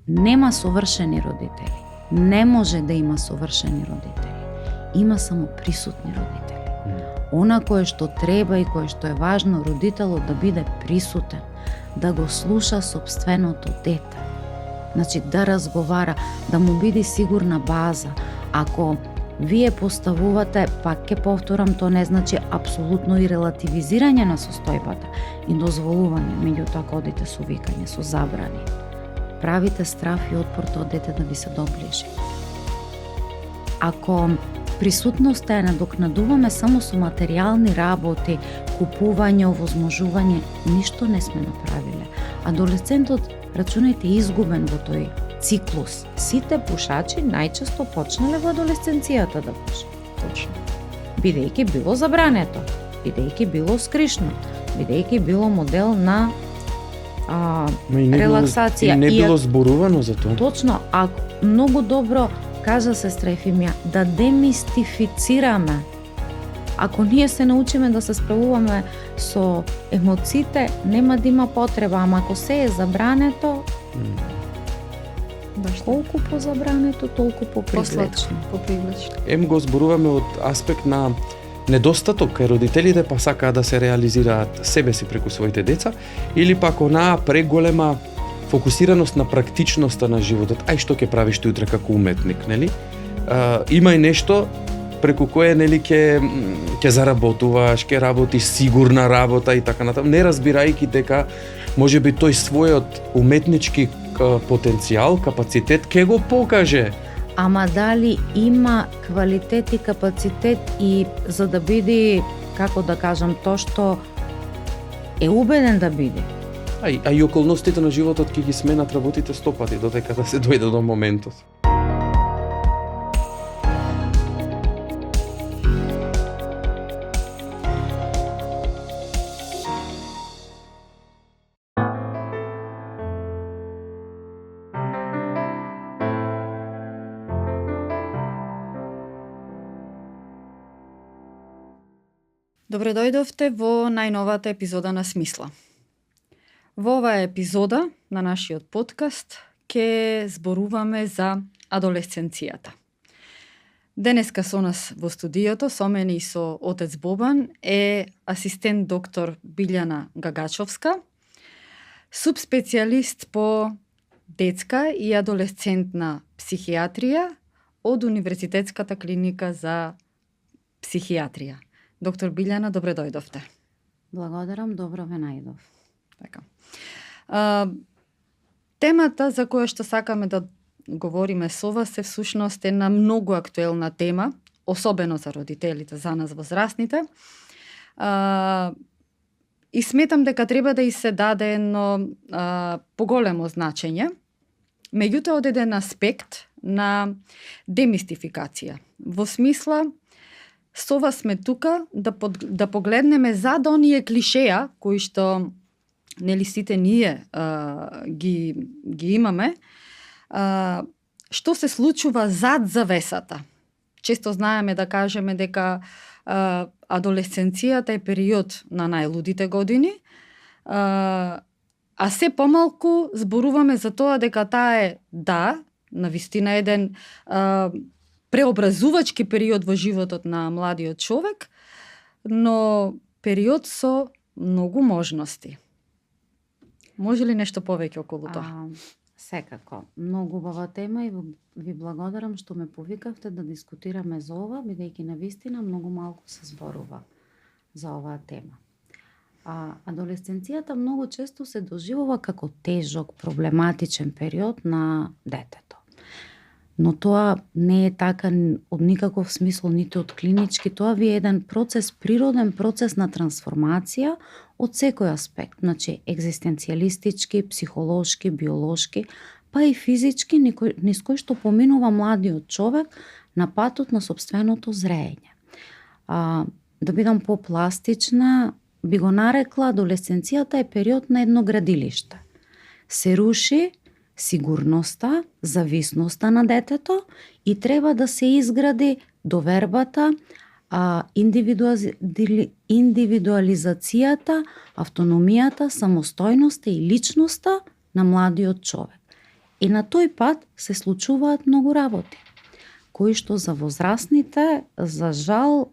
нема совршени родители. Не може да има совршени родители. Има само присутни родители. Она кое што треба и кое што е важно родителот да биде присутен, да го слуша сопственото дете. Значи да разговара, да му биде сигурна база. Ако вие поставувате, пак ќе повторам, тоа не значи апсолутно и релативизирање на состојбата и дозволување, меѓутоа кодите со викање, со забрани. Правите страф и отпор тоа дете да ви се доближи. Ако присутноста ја надокнадуваме само со материјални работи, купување, овозможување, ништо не сме направиле. Адолесцентот, рачунајте, изгубен во тој циклус. Сите пушачи најчесто почнале во адолесценцијата да пушат. Точно. Бидејќи било забрането, бидејќи било скришно, бидејќи било модел на релаксација. И не било зборувано за тоа. Точно, а многу добро кажа сестра Ефимија, да демистифицираме. Ако ние се научиме да се справуваме со емоциите, нема да има потреба, ама ако се е забрането, колку по забрането, толку по привлечно. Ем го зборуваме од аспект на недостаток кај родителите, па сакаат да се реализираат себе си преку своите деца, или пак онаа преголема фокусираност на практичноста на животот. Ај што ќе правиш ти утре како уметник, нели? Има и нешто преку кое, нели, ќе заработуваш, ќе работиш сигурна работа и така натаму, не разбирајќи дека можеби тој својот уметнички потенцијал, капацитет ќе го покаже. Ама дали има квалитет и капацитет и за да биде, како да кажам, тоа што е убеден да биде? А и околностите на животот ќе ги сменат работите 100 пати додека да се дојде до моментот. Добре дојдовте во најновата епизода на Смисла. Во оваа епизода на нашиот подкаст ќе зборуваме за адолесценцијата. Денеска со нас во студиото, со мене и со отец Бобан, е асистент доктор Билјана Гагачовска, субспецијалист по детска и адолесцентна психијатрија од Универзитетската клиника за психијатрија. Доктор Билјана, добре дојдовте. Благодарам, добро ве најдов. Така. Темата за која што сакаме да говориме со вас е всушност една многу актуелна тема, особено за родителите, за нас возрастните. И сметам дека треба да и се даде едно поголемо значење, меѓутоа од еден аспект на демистификација. Во смисла, со вас сме тука да погледнеме зад оние клишеа кои што нели сите ние ги имаме, што се случува зад завесата. Често знаеме да кажеме дека адолесценцијата е период на најлудите години, а се помалку зборуваме за тоа дека таа е, да, навистина еден преобразувачки период во животот на младиот човек, но период со многу можности. Може ли нешто повеќе околу тоа? Секако. Многу убава тема и ви благодарам што ме повикавте да дискутираме за ова, бидејќи навистина многу малку се зборува за оваа тема. Адолесценцијата многу често се доживува како тежок, проблематичен период на детето. Но тоа не е така од никаков смисол, ниту од клинички. Тоа ви е еден процес, природен процес на трансформација од секој аспект. Значи, екзистенцијалистички, психолошки, биолошки, па и физички, низ кој што поминува младиот човек на патот на сопственото зреење. Да бидам попластична, би го нарекла, адолесценцијата е период на едно градилиште. Се руши сигурноста, зависноста на детето и треба да се изгради довербата, индивидуализацијата, автономијата, самостојноста и личноста на младиот човек. И на тој пат се случуваат многу работи, кои што за возрастните, за жал,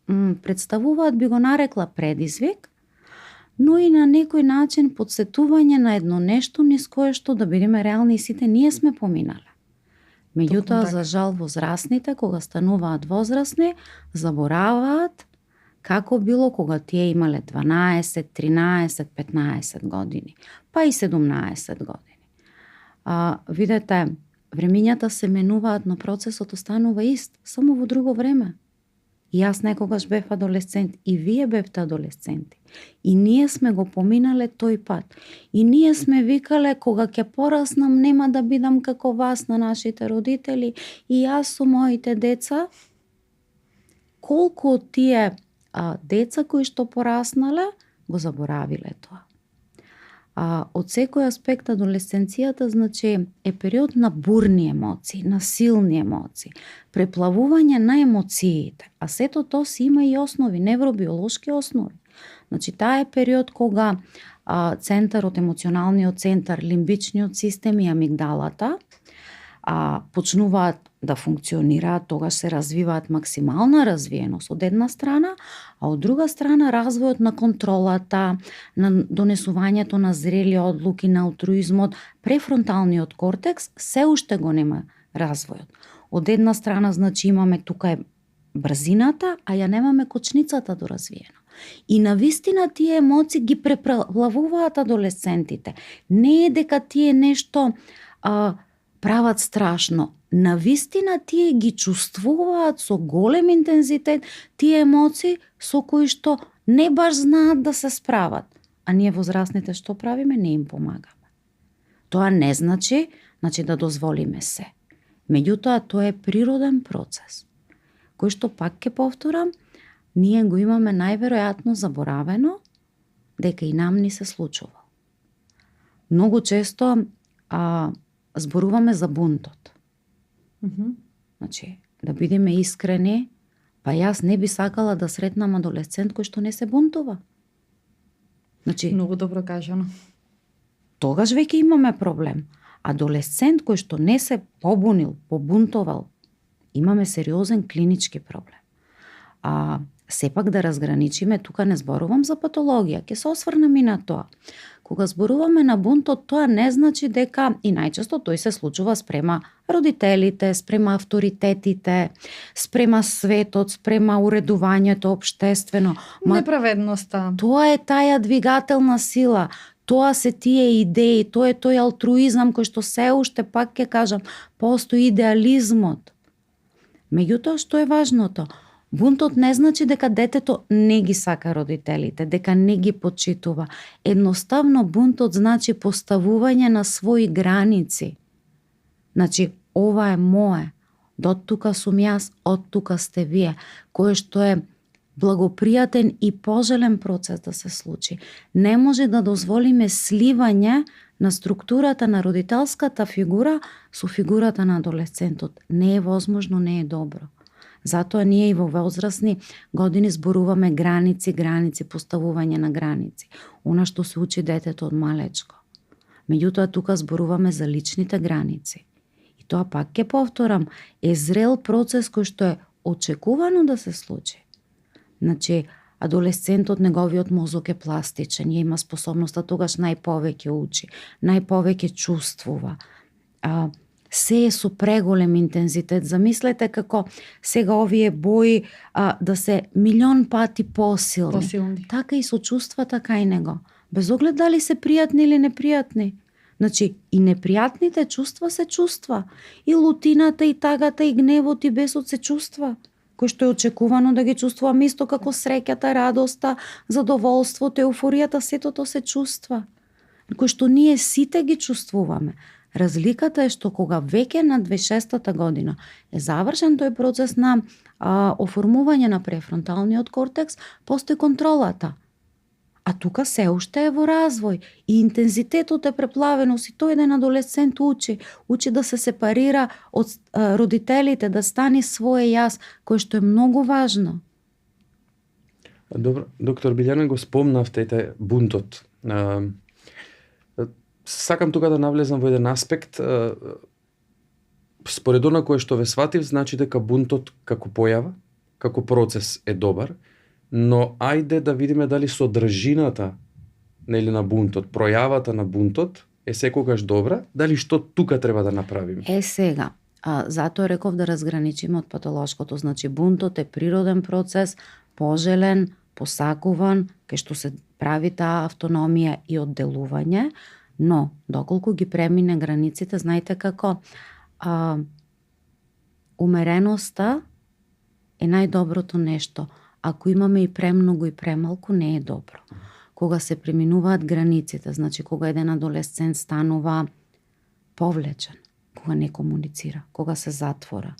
представуваат, би го нарекла, предизвик, но и на некој начин подсетување на едно нешто низ кое што, да бидеме реални, сите ние сме поминале. Меѓутоа, за жал, возрастните, кога стануваат возрастни, забораваат како било кога тие имале 12, 13, 15 години, па и 17 години. Видете, времињата се менуваат, но процесот останува ист, само во друго време. И јас некогаш бев адолесцент, и вие бевте адолесценти. И ние сме го поминале тој пат. И ние сме викале, кога ќе пораснам, нема да бидам како вас, на нашите родители, и јас со моите деца. Колку од тие деца кои што пораснале, го заборавиле тоа. Од секој аспект адолесценцијата, значи, е период на бурни емоции, на силни емоции, преплавување на емоциите, а сето тоа си има и основи, невробиолошки основи. Значи, таа е период кога центарот, емоционалниот центар, лимбичниот систем и амигдалата почнуваат да функционираат, тогаш се развиваат максимална развиеност од една страна, а од друга страна развојот на контролата, на донесувањето на зрели одлуки, на алтруизмот, префронталниот кортекс се уште го нема развојот. Од една страна, значи, имаме тука е брзината, а ја немаме кочницата доразвиена. И навистина тие емоции ги преплавуваат адолесцентите. Не е дека тие нешто прават страшно. Навистина тие ги чувствуваат со голем интензитет тие емоции со кои што не баш знаат да се справат. А ние возрастните што правиме? Не им помагаме. Тоа не значи да дозволиме се. Меѓутоа, тоа е природен процес, кој што, пак ќе повторам, ние го имаме најверојатно заборавено дека и нам ни се случува. Многу често зборуваме за бунтот. Значи, да бидеме искрени, па јас не би сакала да сретнам адолесцент кој што не се бунтува. Значи, многу добро кажано. Тогаш веќе имаме проблем. Адолесцент кој што не се побунил, побунтовал, имаме сериозен клинички проблем. Сепак да разграничиме, тука не зборувам за патологија, ќе се осврнем и на тоа. Кога зборуваме на бунтот, тоа не значи дека, и најчесто тој се случува спрема родителите, спрема авторитетите, спрема светот, спрема уредувањето општествено. Неправедноста. Тоа е таја двигателна сила. Тоа се тие идеи, тоа е тој алтруизам кој што се уште, пак ќе кажам, постои идеализмот. Меѓутоа, што е важното? Бунтот не значи дека детето не ги сака родителите, дека не ги почитува. Едноставно бунтот значи поставување на своји граници. Значи, ова е мое, до тука сум јас, од тука сте вие, кое што е благопријатен и пожелен процес да се случи. Не може да дозволиме сливање на структурата на родителската фигура со фигурата на адолесцентот. Не е возможно, не е добро. Затоа ние и во возрастни години зборуваме граници, поставување на граници. Она што се учи детето од малечко. Меѓутоа, тука зборуваме за личните граници. И тоа, пак ќе повторам, е зрел процес кој што е очекувано да се случи. Значи, адолесцентот, неговиот мозок е пластичен, ја има способноста тогаш најповеќе учи, најповеќе чувствува. Се е со преголем интензитет. Замислете како сега овие бои да се милион пати посилни. Така и со чувствата кај него. Без оглед дали се пријатни или непријатни. Значи, и непријатните чувства се чувства. И лутината, и тагата, и гневот, и бесот се чувства. Кој што е очекувано да ги чувствуваме исто како среќата, радоста, задоволството, еуфоријата, сето тоа се чувства. Кој што ние сите ги чувствуваме. Разликата е што кога веќе на 26-та година е завршен тој процес на оформување на префронталниот кортекс, постои контролата. А тука се уште е во развој и интензитетот е преплавеност и тој еден адолесцент учи да се сепарира од родителите, да стане своје јас, кој што е многу важно. Добро, доктор Билјана, го спомнавте бунтот. сакам тука да навлезам во еден аспект. Според она кое што ве сватив, значи дека бунтот како појава, како процес е добар, но ајде да видиме дали содржината на бунтот, пројавата на бунтот е секогаш добра, дали што тука треба да направиме. Сега, затоа реков да разграничиме од патолошкото. Значи, бунтот е природен процес, пожелен, посакуван, кај што се прави таа автономија и одделување, но доколку ги премине границите, знаете како, умереноста е најдоброто нешто. Ако имаме и премногу и премалку, не е добро. Кога се преминуваат границите, значи кога еден адолесцент станува повлечен, кога не комуницира, кога се затвора.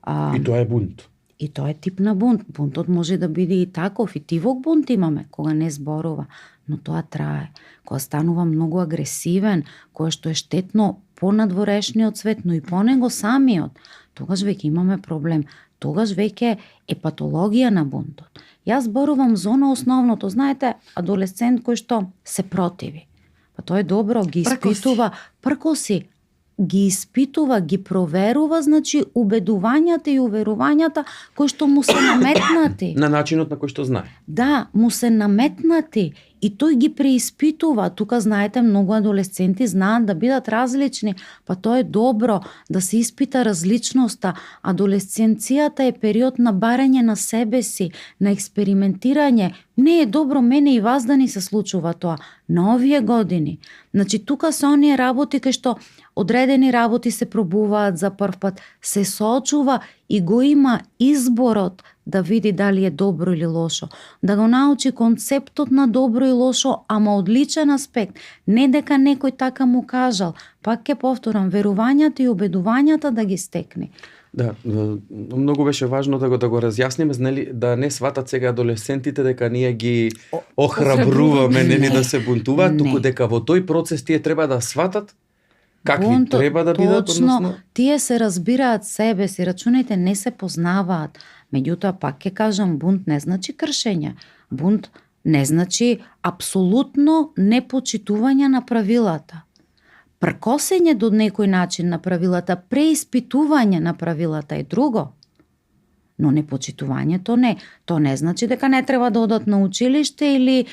И тоа е бунт. И тоа е тип на бунт. Бунтот може да биде и таков, и тивок бунт имаме, кога не зборува, но тоа трае. Кога станува многу агресивен, кое што е штетно по надворешниот свет, но и по него самиот, тогаш веќе имаме проблем. Тогаш веќе е патологија на бунтот. Јас зборувам за оно основното, знаете, адолесцент кој што се противи. Па тоа е добро, ги испитува, пркоси, ги испитува, ги проверува, значи убедувањата и уверувањата кои што му се наметнати. На начинот на кој што знае. Да, му се наметнати и тој ги преиспитува. Тука, знаете, многу адолесценти знаат да бидат различни, па тоа е добро да се испита различноста. Адолесценцијата е период на барање на себе си, на експериментирање. Не е добро мене и вас да ни се случува тоа на овие години. Значи, тука се оние работи кај што одредени работи се пробуваат за прв пат, се соочува и го има изборот да види дали е добро или лошо. Да го научи концептот на добро и лошо, ама од личен аспект. Не дека некој така му кажал. Пак ќе повторам, верувањата и убедувањата да ги стекне. Да, многу беше важно да го разјасниме, нели, да не сватат сега адолесцентите дека ние ги охрабруваме, нели, да се бунтуваат, туку дека во тој процес тие треба да сватат какви бунтот, треба да бидат, односно тие се разбираат себе си, рачунајте, не се познаваат. Меѓутоа, пак ќе кажам, бунт не значи кршење. Бунт не значи апсолутно непочитување на правилата. Пркосење до некој начин на правилата, преиспитување на правилата е друго. Но непочитувањето не. То не значи дека не треба да одат на училиште или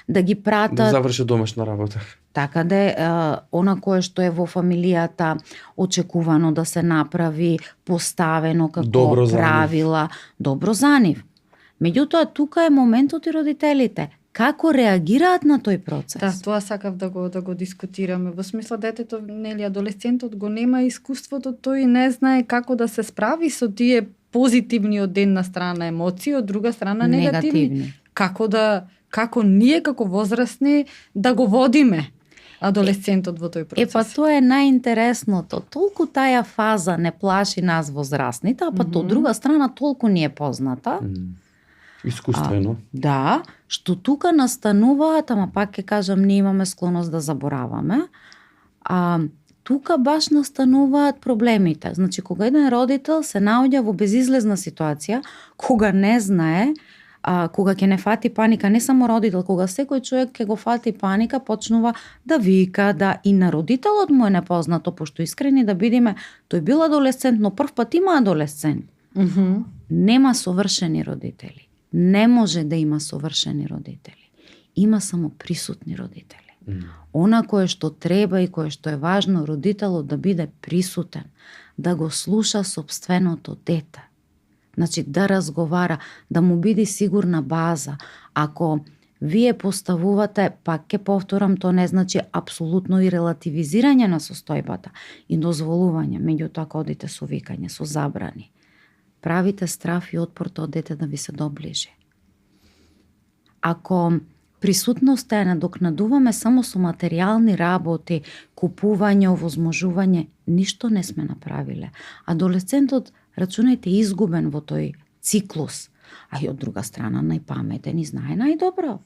да ги пратат... Да завршат домашна работа. Така да она кое што е во фамилијата очекувано да се направи, поставено како добро правила, добро за нив. Меѓутоа, тука е моментот и родителите. Како реагираат на тој процес? Да, тоа сакав да го дискутираме. Во смисла, детето, нели, адолесцентот го нема искуството, тој не знае како да се справи со тие позитивни од една страна емоции, од друга страна негативни. Како ние како возрастни да го водиме адолесцентот во тој процес. Па тоа е најинтересното. Толку таа фаза не плаши нас возрастните, а па од друга страна толку ни е позната. Искуствено. Да, што тука настануваат, ама пак ќе кажам, ние имаме склоност да забораваме. Тука баш настануваат проблемите. Значи, кога еден родител се наоѓа во безизлезна ситуација, кога не знае, кога ќе не фати паника, не само родител, кога секој човек ќе го фати паника, почнува да вика, да и на родителот му е непознато, пошто искрени да бидиме, тој бил адолесцент, но прв пат има адолесцент. Нема совршени родители. Не може да има совршени родители. Има само присутни родители. Она кое што треба и кое што е важно, родителот да биде присутен, да го слуша сопственото дете. Значи да разговара, да му биде сигурна база. Ако вие поставувате, пак ќе повторам, тоа не значи апсолутно и релативизирање на состојбата и дозволување, меѓутоа ако одите со викање, со забрани. Правите страф и отпор тоа дете да ви се доближи. Ако присутноста ја надокнадуваме само со материјални работи, купување, овозможување, ништо не сме направиле. Адолесцентот, рачунајте, изгубен во тој циклус, а и од друга страна најпаметен и знае најдобро.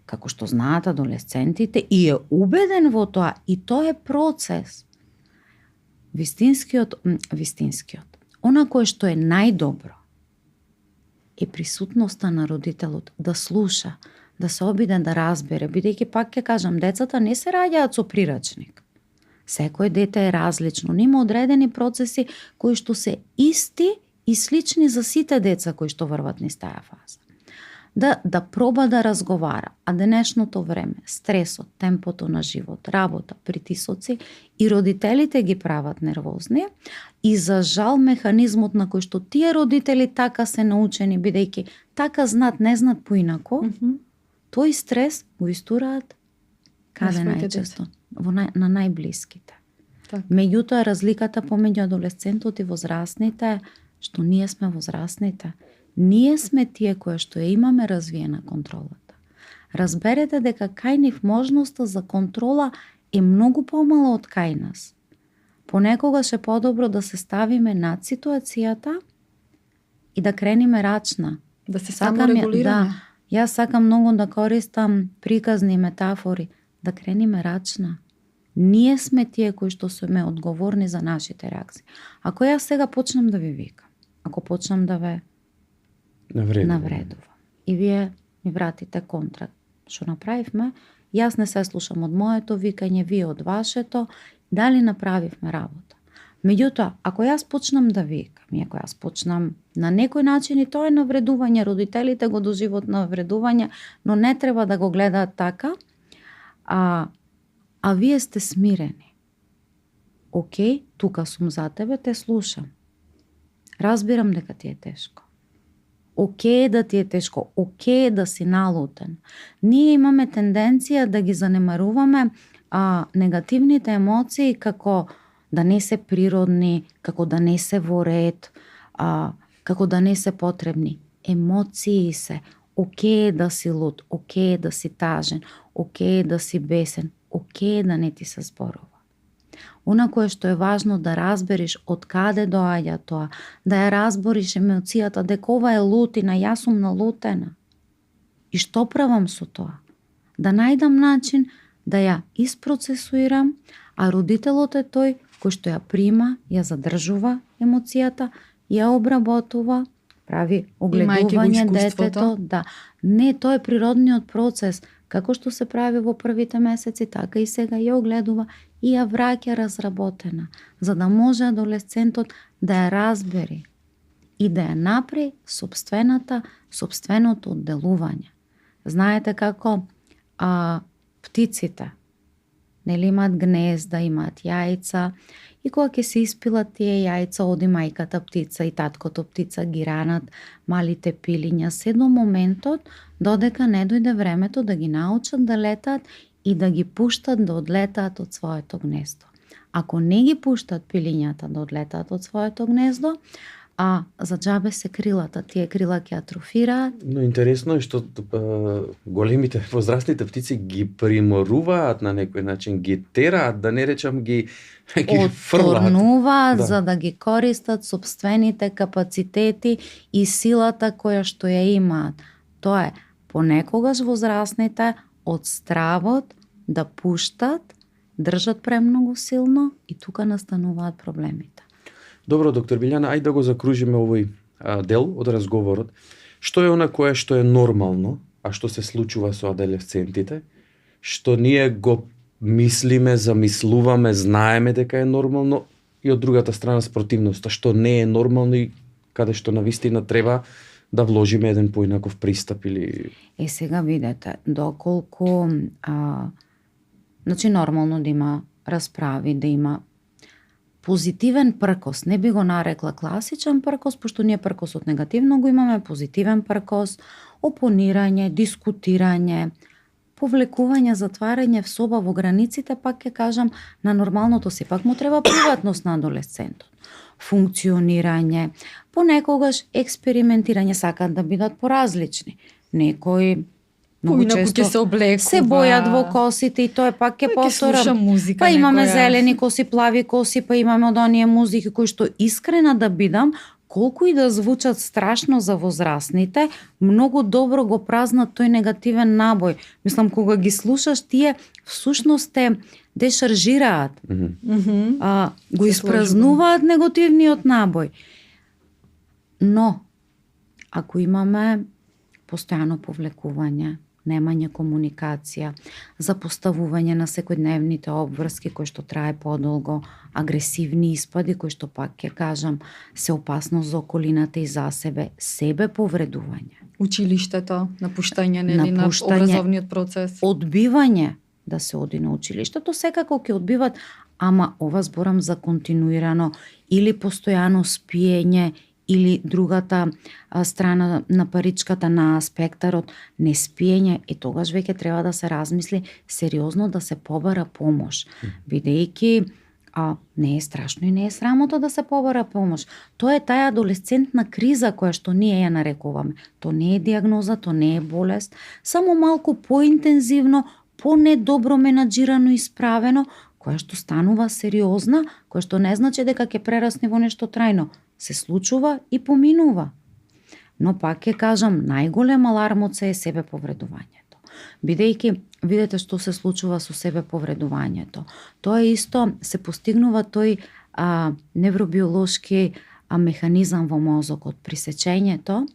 Како што знаат адолесцентите и е убеден во тоа, и тоа е процес. Вистинскиот, она кое што е најдобро е присутноста на родителот, да слуша, да се обиде да разбере, бидејќи пак ќе кажам, децата не се раѓаат со прирачник. Секој дете е различно, но има одредени процеси кои што се исти и слични за сите деца кои што врват низ таа фаза. Да проба да разговара, а денешното време, стресот, темпото на живот, работа, притисоци и родителите ги прават нервозни и за жал механизмот на кој што тие родители така се научени, бидејќи така знаат, не знаат поинако, тој стрес го истураат каде најчесто? На најблиските. Так. Меѓутоа, разликата помеѓу адолесцентот и возрастните е што ние сме возрастните. Ние сме тие кои што ја имаме развиена контролата. Разберете дека кај нив можноста за контрола е многу помала од кај нас. Понекогаш е подобро да се ставиме над ситуацијата и да крениме рачна. Да се саморегулираме. Да, јас сакам многу да користам приказни метафори, да крениме рачна. Ние сме тие кои што сме одговорни за нашите реакции. Ако јас сега почнам да ви викам, ако почнам да ве навредувам и вие ми вратите контра, што направивме, јас не се слушам од моето викање, вие од вашето, дали направивме работа. Меѓутоа, ако јас почнам да викам и ако јас почнам на некој начин, и тоа е навредување, родителите го доживот навредување, но не треба да го гледаат така, а вие сте смирени. Океј, тука сум за тебе, те слушам. Разбирам дека ти е тешко. Океј да ти е тешко, океј да си налутен. Ние имаме тенденција да ги занемаруваме негативните емоции како да не се природни, како да не се во ред, како да не се потребни. Емоции се. Океј да си луд, океј да си тажен, океј да си бесен, океј да не ти се зборува. Она кое што е важно да разбериш од каде доаѓа тоа, да ја разбориш емоцијата, дека ова е лутина, јас сум налутена. И што правам со тоа? Да најдам начин да ја isпроцесуирам, а родителот е тој кој што ја прима, ја задржува емоцијата, ја обработува, прави огледување детето. Да. Не, тоа е природниот процес. Како што се прави во првите месеци, така и сега ја огледува и ја враќа разработена, за да може адолесцентот да ја разбери и да ја направи собственото одделување. Знаете како птиците, нели имаат гнезда, имаат јајца, и кога ќе се испилат тие јајца, оди мајката птица и таткото птица ги ранат малите пилиња, се до моментот додека не дојде времето да ги научат да летаат и да ги пуштат да одлетаат од своето гнездо. Ако не ги пуштат пилињата да одлетаат од своето гнездо, за џабе се крилата, тие крила ќе атрофираат. Но интересно е што големите возрастните птици ги приморуваат на некој начин, ги тераат, да не речам ги фрлаат. Отторнуваат, да, за да ги користат собствените капацитети и силата која што ја имаат. Тоа е, понекогаш возрастните од стравот да пуштат, држат премногу силно и тука настануваат проблемите. Добро, доктор Билјана, ајде да го закружиме овој дел од разговорот. Што е она кое што е нормално, а што се случува со адолесцентите, што ние го мислиме, замислуваме, знаеме дека е нормално, и од другата страна спротивноста, што не е нормално и каде што навистина треба да вложиме еден поинаков пристап или... Сега видете, доколку значи нормално да има расправи, да има позитивен пркос, не би го нарекла класичен пркос, пошто ние пркосот негативно го имаме, позитивен пркос, опонирање, дискутирање, повлекување, затварање в соба во границите, пак ќе кажам, на нормалното сепак му треба приватност на адолесцентот. Функционирање, понекогаш експериментирање, сакаат да бидат поразлични. Некои многу често се облекува, се бојат во косите и тоа пак ќе повторам. Музика, па имаме некоја... зелени коси, плави коси, па имаме од оние музики кои што искрена да бидам, колку и да звучат страшно за возрастните, многу добро го празнат тој негативен набој. Мислам, кога ги слушаш, тие всушност те дешаржираат. Го испразнуваат негативниот набој. Но, ако имаме постојано повлекување, немање комуникација, за поставување на секојдневните обврски кои што трае подолго, агресивни испади кои што пак ќе кажам се опасност за околината и за себе повредување. Училиштето, напуштање на образовниот процес. Одбивање да се оди на училиштето, секако ќе одбиват, ама ова зборам за континуирано или постојано спиење, или другата страна на паричката на спектарот, не спиење, и тогаш веќе треба да се размисли сериозно да се побара помош. Бидејќи не е страшно и не е срамота да се побара помош. Тоа е таа адолесцентна криза која што ние ја нарекуваме. То не е диагноза, то не е болест, само малку поинтензивно, по-недобро менаџирано и справено, која што станува сериозна, која што не значи дека ќе прерасне во нешто трајно. Се случува и поминува. Но пак ќе кажам, најголем алармот се е себеповредувањето. Бидејќи, видете што се случува со себеповредувањето. Тоа исто се постигнува тој невробиолошки механизам во мозокот. При сечењето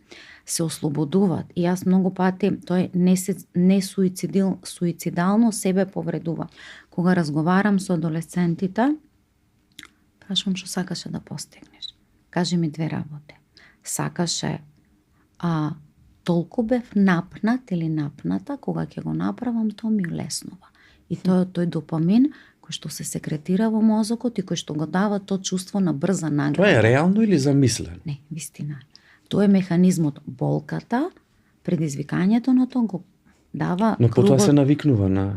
се ослободуваат. И јас многу пати, тој не суицидално себе повредува. Кога разговарам со адолесцентите, кажам што сакаше да постигнеш. Кажи ми две работи. Сакаше толку бев напнат или напната, кога ќе го направам, тоа ми леснува. И тој допамин кој што се секретира во мозокот и кој што го дава тоа чувство на брза награда. Тоа е реално или замислено? Не, вистина. Тоа е механизмот. Болката, предизвикањето на тоа го дава. Но потоа се навикнува на...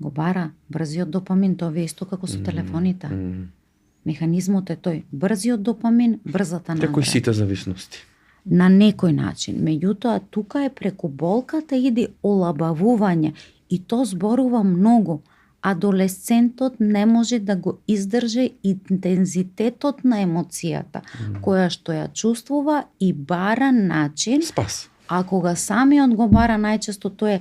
Го бара брзиот допамин, тоа е исто како со телефоните. Механизмот е тој. Брзиот допамин, брзата награда. Како и сите зависности. На некој начин. Меѓутоа, тука е преку болката иде олабавување. И то зборува многу. Адолесцентот не може да го издржи интензитетот на емоцијата, која што ја чувствува и бара начин. Спас. А кога самиот го бара, најчесто тоа е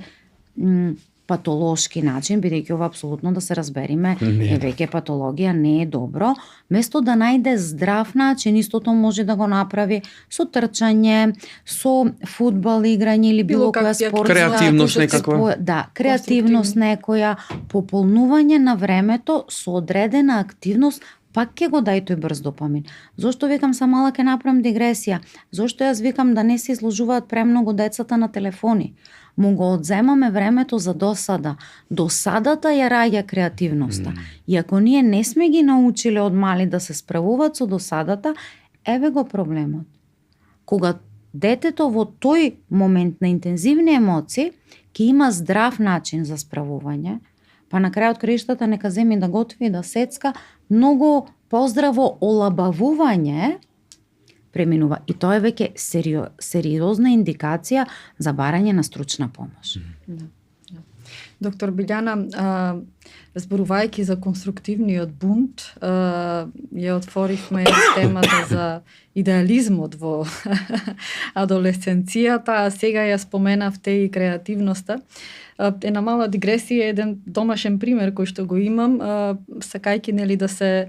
патолошки начин, бидејќи ова апсолутно да се разбериме, е веќе патологија, не е добро. Место да најде здрав начин, истото може да го направи со трчање, со фудбал играње или било која спортска креативност некаква. Да, креативност некоја, пополнување на времето со одредена активност, пак ќе го дај тој брз допамин. Зошто викам са мала ќе направам дигресија? Зошто јас викам да не се изложуваат премногу децата на телефони? Му го одземаме времето за досада. Досадата ја раѓа креативноста. И ако ние не сме ги научиле од мали да се справуваат со досадата, еве го проблемот. Кога детето во тој момент на интензивни емоции ќе има здрав начин за справување, па на крајот краиштата нека земи да готви, да сецка, многу поздраво олабавување преминува. И тоа е веќе сериозна индикација за барање на стручна помош. Доктор Билјана, зборувајќи за конструктивниот бунт, ја отворивме темата за идеализмот во адолесценцијата, а сега ја споменавте и креативноста. Една мала дигресија, еден домашен пример кој што го имам, сакајќи нели да се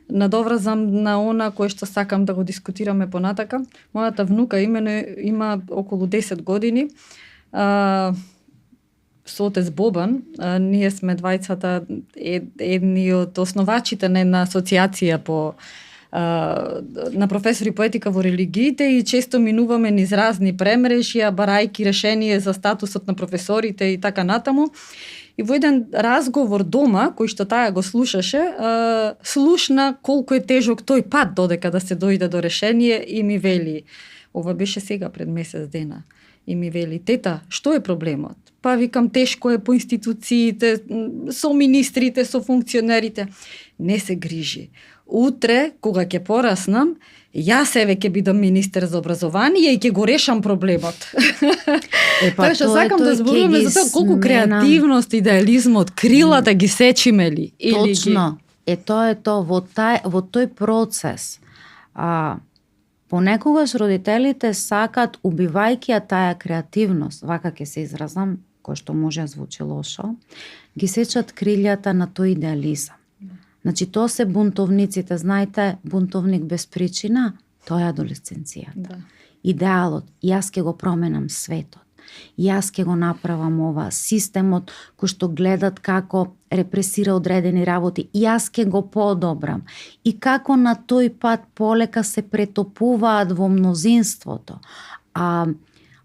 надоврзам на она кое што сакам да го дискутираме понатака. Мојата внука има околу 10 години. Со отец Бобан, ние сме двајцата едни од основачите на една асоциација на професори по етика во религиите и често минуваме низ разни премрежја, барајки решение за статусот на професорите и така натаму. И во еден разговор дома, кој што таа го слушаше, слушна колку е тежок тој пат додека да се дојде до решение и ми вели, ова беше сега пред месец дена, и ми вели, тета, што е проблемот? Па викам, тешко е по институциите, со министрите, со функционерите. Не се грижи. Утре, кога ќе пораснам, јас еве ќе бидам министер за образование и ќе го решам проблемот. Така што сакам да зборуваме за тоа колку креативност, идеализмот, крилата ги сечиме ли? Точно. Тоа е тоа во тој процес. Понекогаш родителите сакат, убивајќи ја таа креативност, вака ќе се изразам, кој што може да звучи лошо, ги сечат крилјата на тој идеализам. Значи, тоа се бунтовниците. Знаете, бунтовник без причина, тоа е адолесценцијата. Да. Идеалот, јас ќе го променам светот. Јас ќе го направам ова, системот кој што гледат како репресира одредени работи, јас ќе го подобрам. И како на тој пат полека се претопуваат во мнозинството.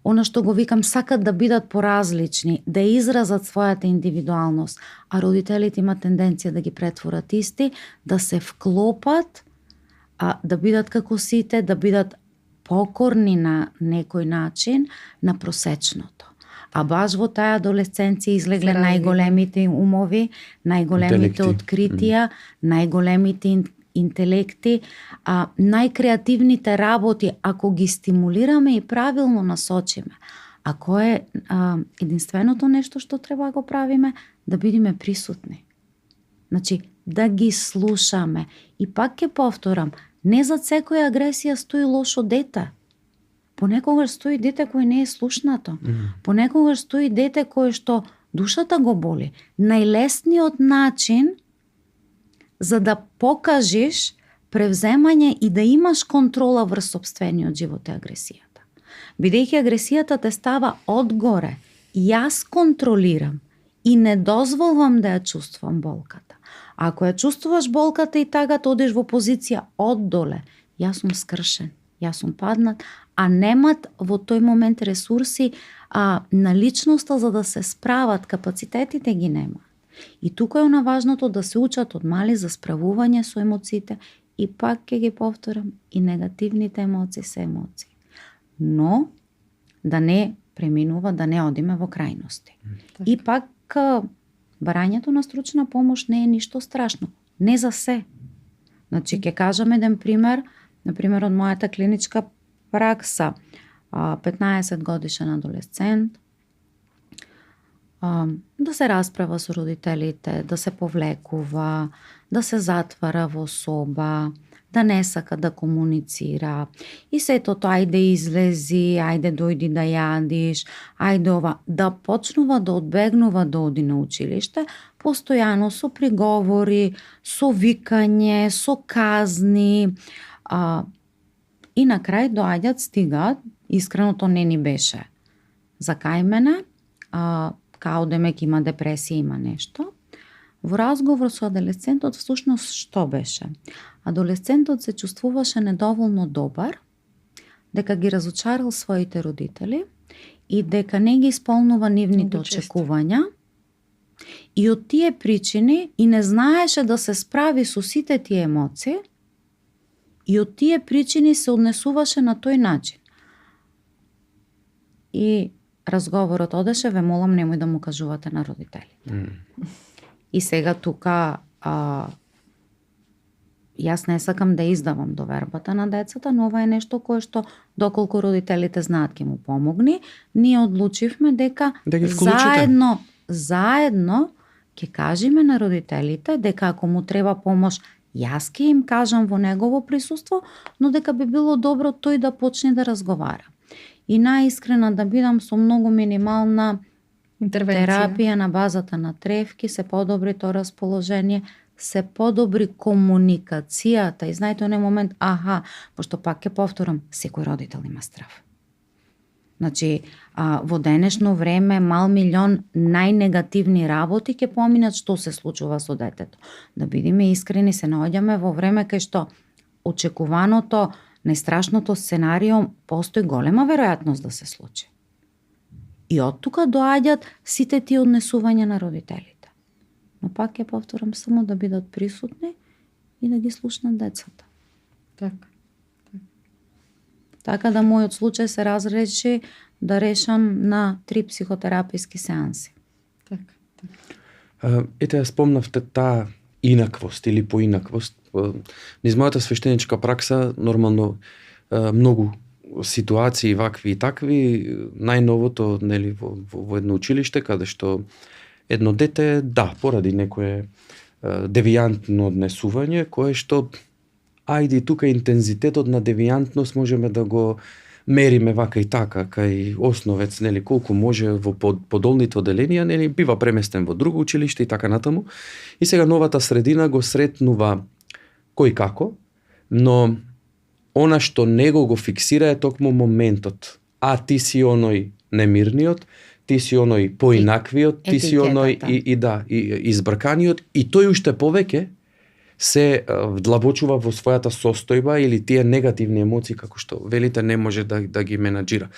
Она што го викам, сакат да бидат поразлични, да изразат својата индивидуалност, а родителите имаат тенденција да ги претворат исти, да се вклопат, да бидат како сите, да бидат покорни на некој начин на просечното. А баш во таа адолесценција излегле најголемите умови, најголемите откритија, најголемите интелекти, најкреативните работи, ако ги стимулираме и правилно насочиме. А кој е единственото нешто што треба да го правиме? Да бидеме присутни. Значи, да ги слушаме. И пак ќе повторам, не за секоја агресија стои лошо дете. Понекогаш стои дете кој не е слушнато. Понекогаш стои дете кој што душата го боли. Најлесниот начин за да покажеш превземање и да имаш контрола врз сопствениот живот е агресијата. Бидејќи агресијата те става одгоре, јас контролирам и не дозволвам да ја чувствувам болката. Ако ја чувствуваш болката и тагата, одиш во позиција оддоле, јас сум скршен, јас сум паднат, а немат во тој момент ресурси на личноста за да се справат, капацитетите ги нема. И тука е она важното да се учат од мали за справување со емоциите и пак ќе ги повторам, и негативните емоции се емоции. Но да не преминува, да не одиме во крајности. И пак барањето на стручна помош не е ништо страшно. Не за се. Значи, ќе кажам еден пример, например од мојата клиничка пракса. 15 годишен адолесцент, да се расправа со родителите, да се повлекува, да се затвара во соба, да не сака да комуницира. И сето тоа, ајде излези, ајде дојди да јадиш, ајде ова, да почнува да одбегнува да оди на училиште, постојано со приговори, со викање, со казни. И на крај доаѓаат, стигаат, искрено то не ни беше закајмене, као демек има депресија, има нешто. Во разговор со адолесцентот, всушност што беше? Адолесцентот се чувствуваше недоволно добар, дека ги разочарал своите родители и дека не ги исполнува нивните очекувања. И од тие причини и не знаеше да се справи со сите тие емоции, и од тие причини се однесуваше на тој начин. И разговорот одеше, ве молам, немој да му кажувате на родители. И сега тука јас не сакам да издавам довербата на децата, но ова е нешто кое што доколку родителите знаат ќе му помогне, ние одлучивме дека заедно ќе кажеме на родителите дека ако му треба помош, јас ќе им кажам во негово присуство, но дека би било добро тој да почне да разговара. И најискрена да бидам, со многу минимална терапија на базата на тревки, се подобри тоа расположение, се подобри комуникацијата. И знаете, оној момент, пошто пак ќе повторам, секој родител има страв. Значи, во денешно време мал милион најнегативни работи ќе поминат што се случува со детето. Да бидеме искрени, се наоѓаме во време кај што очекуваното, најстрашното сценарио постои голема веројатност да се случи. И од тука доаѓаат сите тие однесувања на родителите. Но пак ќе повторам, само да бидат присутни и да ги слушнат децата. Така да мојот случај се разреши да решам на 3 психотераписки сеанси. Ете, спомнавте таа инаквост или поинаквост. Низ мојата свештеничка пракса, нормално многу ситуации вакви и такви, најновото, нели, во едно училиште, каде што едно дете, поради некое девијантно однесување, кое што, ајде тука интензитетот на девијантност можеме да го мериме вака и така, кај основец, нели, колку може во подолните оделенија, нели, бива преместен во друго училиште и така натаму. И сега новата средина го сретнува кој како, но она што него го фиксира е токму моментот. Ти си оној немирниот, ти си оној поинаквиот, ти си оној етикетата. и избрканиот, и тој уште повеќе се вдлабочува во својата состојба или тие негативни емоции, како што велите, не може да ги менаџира.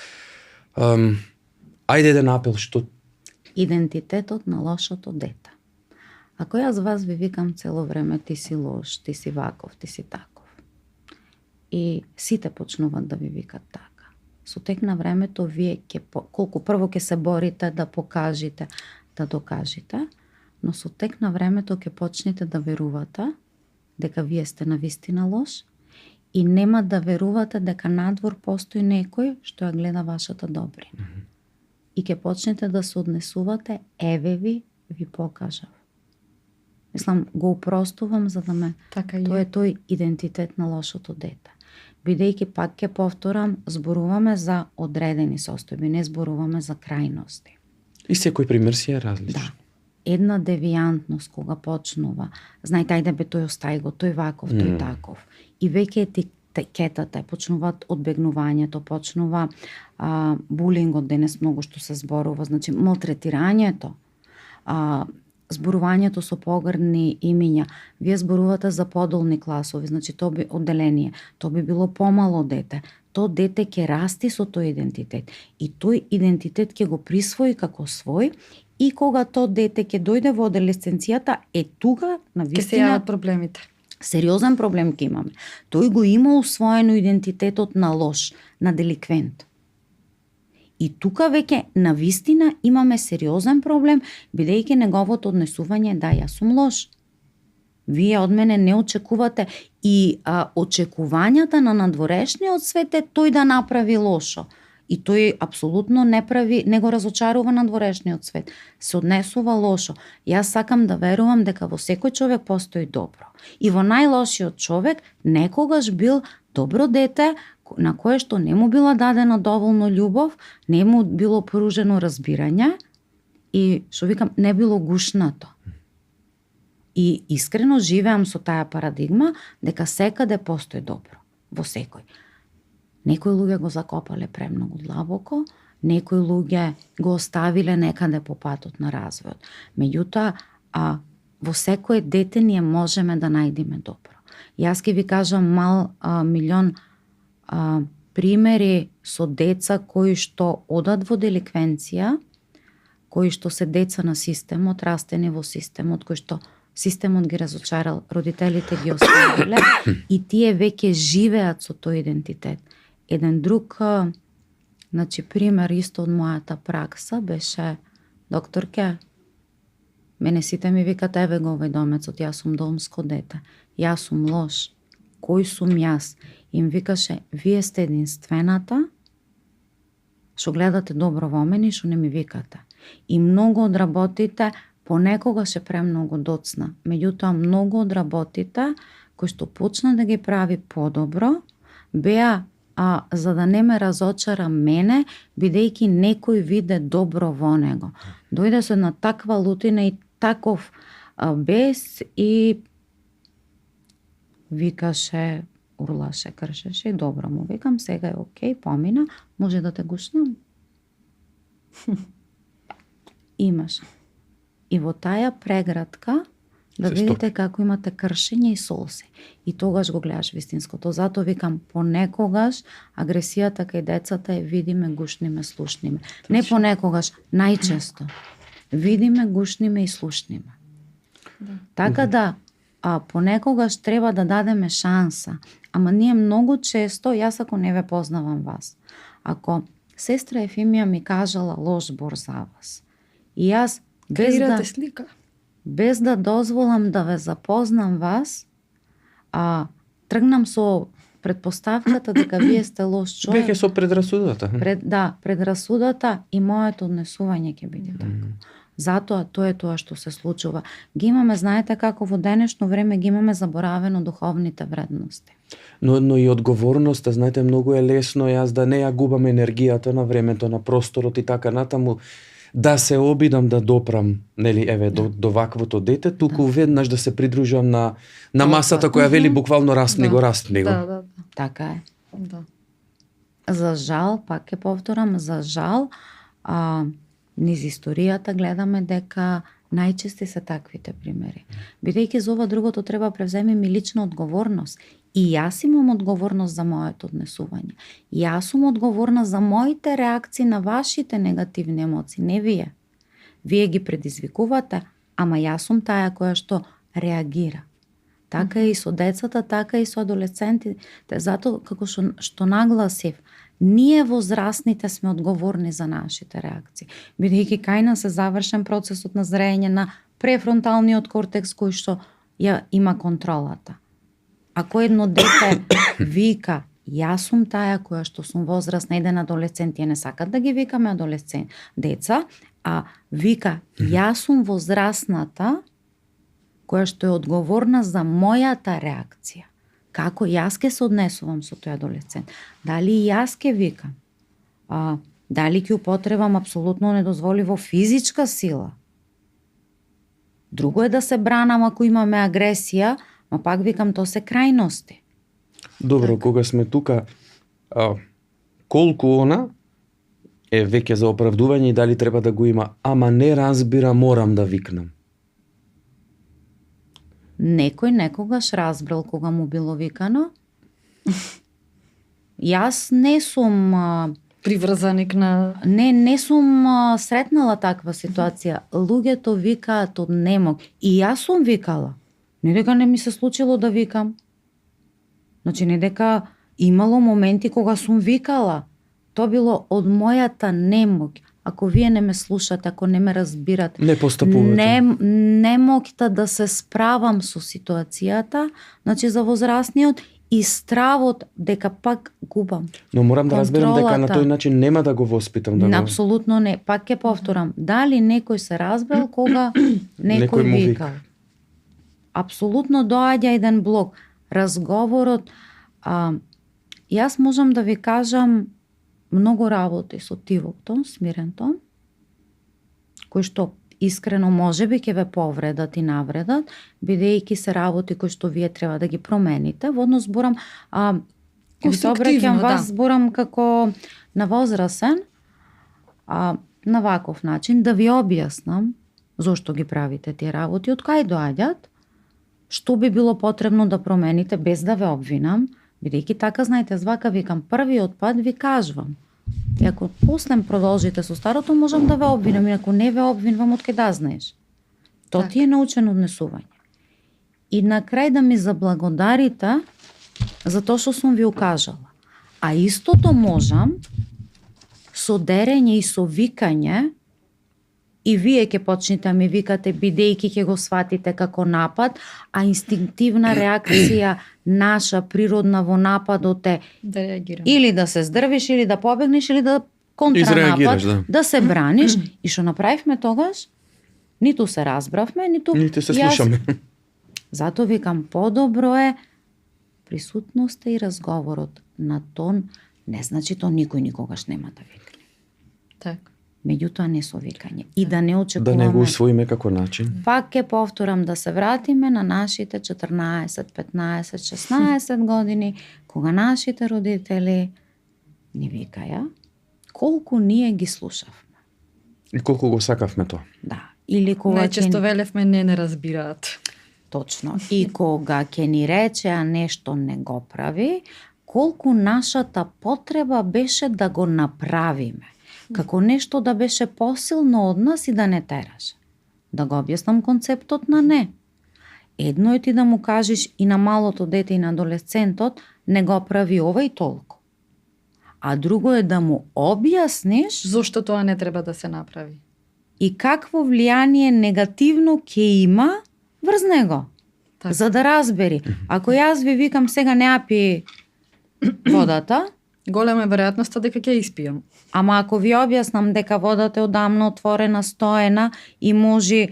Ајде еден апел, што... Идентитетот на лошото дете. Ако јас вас ви викам цело време ти си лош, ти си ваков, ти си таков, и сите почнуваат да ви викат така, со тек на времето вие колку прво ќе се борите да покажете, да докажете, но со тек на времето ќе почнете да верувате дека вие сте навистина лош и нема да верувате дека надвор постои некој што ја гледа вашата добрина. И ќе почнете да се однесувате, еве ви покажав. Мислам, го упростувам за да ме... Така Тој е тој идентитет на лошото дете. Бидејќи, пак ќе повторам, зборуваме за одредени состојби, не зборуваме за крајности. И секој пример си е различен. Да. Една девијантност кога почнува, знајте, ајде бе тој остај го, тој ваков, тој таков. И веќе етикетата, почнуваат одбегнувањето, почнува булингот, денес многу што се зборува, значи малтретирањето, зборувањето со погрдни имиња. Вие зборувате за подолни класови, значи тоа би одделение, тоа би било помало дете. То дете ќе расти со тој идентитет и тој идентитет ќе го присвои како свој, и кога то дете ќе дојде во аделесценцијата, тука на Ќе се вистина јават проблемите. сериозен проблем ќе имаме. Тој го има усвоено идентитетот на лош, на деликвент. И тука веќе на вистина имаме сериозен проблем, бидејќи неговото однесување да, јас сум лош. Вие од мене не очекувате и очекувањата на надворешниот свет е тој да направи лошо. И тој апсолутно не го разочарува надворешниот свет. Се однесува лошо. Јас сакам да верувам дека во секој човек постои добро. И во најлошиот човек некогаш бил добро дете на кое што не му била дадена доволно љубов, не му било поружено разбирање и, што викам, не било гушнато. И искрено живеам со таа парадигма дека секаде постои добро. Во секој. Некои луѓе го закопале премногу длабоко, некои луѓе го оставиле некаде по патот на развојот. Меѓутоа, во секое дете ние можеме да најдеме добро. Јас ќе ви кажам милион примери со деца кои што одат во деликвенција, кои што се деца на системот, растени во системот, кои што системот ги разочарал, родителите ги оставиле и тие веќе живеат со тој идентитет. Еден друг пример исто од мојата пракса беше: докторке, мене сите ми викат еве го овој домецот, јас сум домско дете, јас сум лош, кој сум јас? Им викаше: вие сте единствената што гледате добро во мене и што не ми викате. И многу од работите понекогаш е премногу доцна, меѓутоа многу од работите кои што почна да ги прави подобро беа за да не ме разочара мене, бидејќи некој виде добро во него. Дојде со една таква лутина и таков бес и викаше, урлаше, кршеше и добро му викам, сега е окей, помина, може да те гушнам. Имаш. И во таја преградка да видите како имате кршење и солси. И тогаш го гледаш вистинското. Зато викам, понекогаш агресијата кај децата е видиме, гушниме, слушниме. Не понекогаш, најчесто. Видиме, гушниме и слушниме. Да. Така да, понекогаш треба да дадеме шанса. Ама ние многу често, јас ако не ве познавам вас, ако сестра Ефимија ми кажала лош збор за вас, и јас без да дозволам да ве запознам вас, тргнам со предпоставката дека вие сте лош човек. Веќе со предрасудата. Предрасудата и моето однесување ќе биде така. Затоа тоа е тоа што се случува. Ги имаме, знаете како во денешно време ги имаме заборавено духовните вредности. Но и одговорноста, знаете, многу е лесно јас да не ја губам енергијата на времето, на просторот и така натаму, да се обидам да допрам, нели, еве, до ваквото дете, туку веднаш да се придружам на масата која вели буквално растни го. Така е. За жал, пак ќе повторам, за жал, низ историјата гледаме дека најчести се таквите примери. Бидејќи за ова другото треба превземем и лична одговорност. И јас имам одговорност за моето однесување. Јас сум одговорна за моите реакции на вашите негативни емоции, не вие. Вие ги предизвикувате, ама јас сум таја која што реагира. Така и со децата, така и со адолесцентите. Затоа, како што нагласив, ние возрастните сме одговорни за нашите реакции. Бидејќи кај нас е завршен процесот на зрење на префронталниот кортекс кој што ја има контролата. Ако едно дете вика, јас сум таја која што сум возрастна, еден адолесцент, ја не сакат да ги викаме деца, а вика, јас сум возрастната која што е одговорна за мојата реакција. Како јас ке се однесувам со тој адолесцент? Дали јас ке викам? Дали ќе употребам апсолутно недозволиво физичка сила? Друго е да се бранам ако имаме агресија, ма пак викам, то се крајности. Добро, кога сме тука, колку она е веќе за оправдување и дали треба да го има, ама не разбира, морам да викнам? Некој некогаш разбрал кога му било викано. Јас не сум приврзаник на... Не сум сретнала таква ситуација. Луѓето викаат од немог. И јас сум викала. Не дека не ми се случило да викам. Значи, не дека имало моменти кога сум викала. То било од мојата немог. Ако вие не ме слушате, ако не ме разбирате, не постапувате. Не могта да се справам со ситуацијата, значи за возрастниот и стравот дека пак губам. Но морам да разберам дека на тој начин нема да го воспитам. Да Апсолутно не. Пак ќе повторам. Дали некој се разбрал кога некој викал? Апсолутно доаѓа еден блок. Разговорот, јас можам да ви кажам многу работи со тивок тон, смирен тон, кои што искрено можеби ќе ве повредат и навредат, бидејќи се работи кои што вие треба да ги промените. Водно зборам, ќе се обраќам вас, зборам како на возрасен, на ваков начин, да ви објаснам зошто ги правите тие работи, од кај доаѓат, што би било потребно да промените без да ве обвинам, бидејќи така, знаете, звака викам, првиот пат ви кажувам. И ако после продолжите со старото, можам да ве обвинам, и ако не ве обвинвам, од кај да знаеш. То ти е научено однесување. И на крај да ми заблагодарите за тоа што сум ви укажала. А истото можам со дерење и со викање, и вие ќе почнете ми викате бидејќи ќе го сватите како напад, а инстинктивна реакција наша природна во нападот е да реагирам. Или да се здрвиш, или да побегнеш, или да контранапад, да се браниш. И што направивме тогаш? Ниту се разбравме, ниту се слушаме. Зато викам, подобро е присутноста и разговорот на тон, не значи то никој никогаш нема да викне. Така. Меѓутоа не со викање. И да не очекуваме... Да не го усвоиме како начин. Пак ќе повторам, да се вратиме на нашите 14, 15, 16 години, кога нашите родители ни викаја, колку ние ги слушавме. И колку го сакавме тоа. Да. Или кога најчесто велевме не разбираат. Точно. И кога ќе ни речеа нешто не го прави, колку нашата потреба беше да го направиме. Како нешто да беше посилно од нас и да не тераше. Да го објаснам концептот на не. Едно е ти да му кажеш и на малото дете и на адолесцентот, не го прави ова и толку. А друго е да му објасниш зошто тоа не треба да се направи. И какво влијание негативно ќе има врз него. Так. За да разбери. Ако јас ви викам сега не апи водата, голема е веројатноста дека ќе испијам. Ама ако ви објаснам дека водата е одамна отворена, стоена и може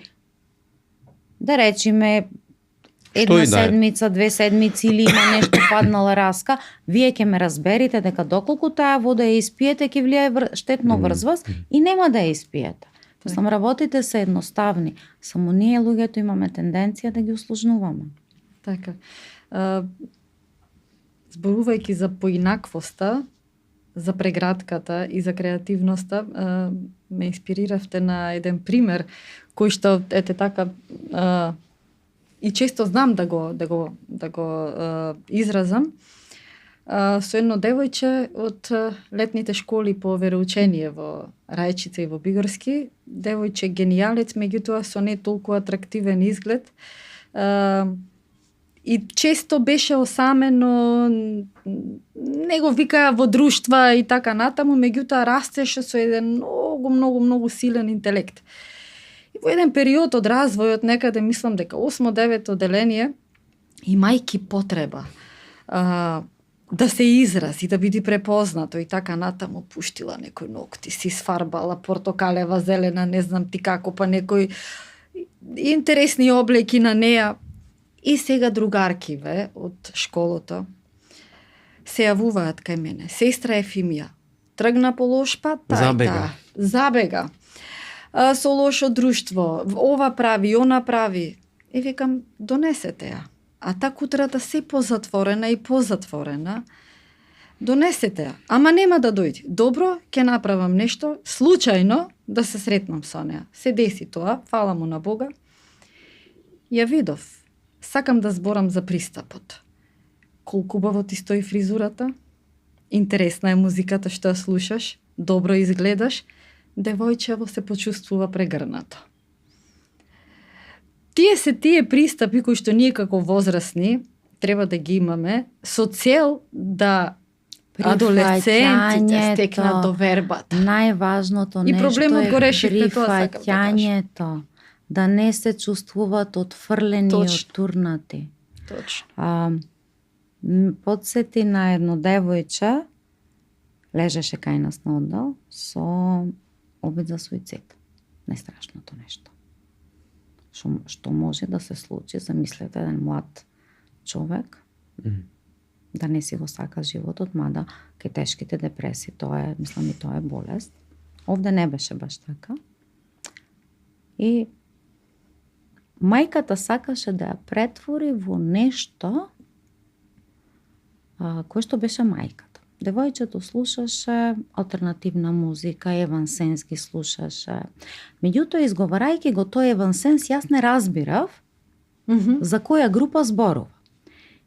да речеме една седмица, 2 седмици или има нешто паднала раска, вие ќе ме разберите дека доколку таа вода ја испиете ќе влијае штетно врз вас и нема да ја испиете. Мислам, работите се едноставни, само ние луѓето имаме тенденција да ги усложнуваме. Така. Зборувајќи за поинаквоста, за прегратката и за креативноста, ме инспириравте на еден пример кој што ете така и често знам да го изразам. Со едно девојче од летните школи по вероучение во Рајчица и во Бигорски, девојче генијалец, меѓутоа со не толку атрактивен изглед. И често беше осамено, не го викаа во друштва и така натаму, меѓутоа растеше со еден многу силен интелект. И во еден период од развојот, некаде мислам дека 8-9 одделение, имајќи потреба да се изрази, да биде препознато и така натаму, пуштила некој ногти, си сфарбала портокалева, зелена, не знам ти како, па некој интересни облеки на неа. И сега другаркиве од школото се јавуваат кај мене. Сестра Ефимија тргна по лош пат, забега. Со лошо друштво, ова прави, она прави. И викам, донесете ја. А та кутрата се позатворена и позатворена. Донесете ја. Ама нема да дојде. Добро, ќе направам нешто, случајно да се сретнам со неа. Се деси тоа, фала му на Бога. Ја видов. Сакам да зборам за пристапот. Колку убаво ти стои фризурата, интересна е музиката што ја слушаш, добро изгледаш, девојчево се почувствува прегрнато. Тие се тие пристапи кои што ние како возрастни треба да ги имаме со цел да адолесцентите стекнат довербата. Најважното нешто проблемот го решивте, тоа сакам да прифаќањето. Да не се чувствуваат отфрлени и оттурнати. Точно. Подсети на едно девојче, лежеше кај нас на оддел со обид за суицид. Најстрашното нешто. Што може да се случи, замислете еден млад човек да не си го сака животот, мада кај тешките депресии, тоа е, мислам и тоа е болест. Овде не беше баш така. И мајката сакаше да ја претвори во нешто кој што беше мајката. Девојчето слушаше алтернативна музика, евансенски слушаше. Меѓутоа, изговарајќи го тој евансенс, јас не разбирав за која група зборува.